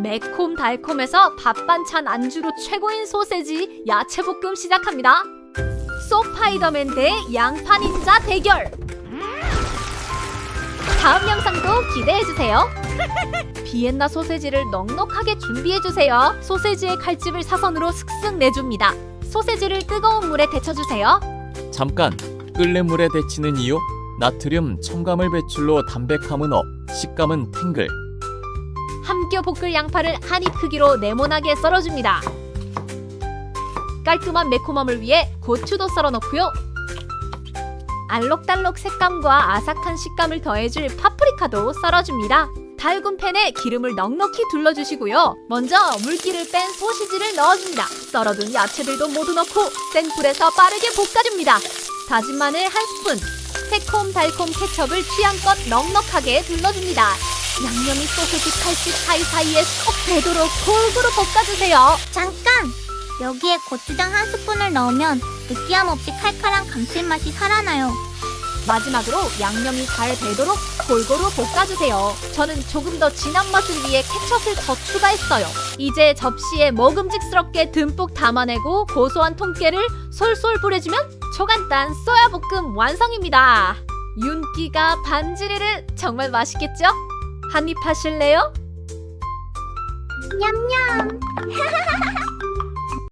매콤달콤해서 밥반찬 안주로 최고인 소세지 야채볶음 시작합니다. 소파이더맨 대 양파닌자 대결! 다음 영상도 기대해주세요. 비엔나 소세지를 넉넉하게 준비해주세요. 소세지의 칼집을 사선으로 슥슥 내줍니다. 소세지를 뜨거운 물에 데쳐주세요. 잠깐! 끓는 물에 데치는 이유? 나트륨, 첨가물 배출로 담백함은 업, 식감은 탱글. 함겨 볶을 양파를 한 입 크기로 네모나게 썰어줍니다. 깔끔한 매콤함을 위해 고추도 썰어 넣고요. 알록달록 색감과 아삭한 식감을 더해줄 파프리카도 썰어줍니다. 달군 팬에 기름을 넉넉히 둘러주시고요. 먼저 물기를 뺀 소시지를 넣어줍니다. 썰어둔 야채들도 모두 넣고 센 불에서 빠르게 볶아줍니다. 다진 마늘 한 스푼, 새콤달콤 케첩을 취향껏 넉넉하게 둘러줍니다. 양념이 소세지 칼집 사이사이에 쏙 배도록 골고루 볶아주세요. 잠깐! 여기에 고추장 한 스푼을 넣으면 느끼함 없이 칼칼한 감칠맛이 살아나요. 마지막으로 양념이 잘 배도록 골고루 볶아주세요. 저는 조금 더 진한 맛을 위해 케첩을 더 추가했어요. 이제 접시에 먹음직스럽게 듬뿍 담아내고 고소한 통깨를 솔솔 뿌려주면 초간단 쏘야볶음 완성입니다. 윤기가 반지르르 정말 맛있겠죠? 한입 하실래요? 냠냠!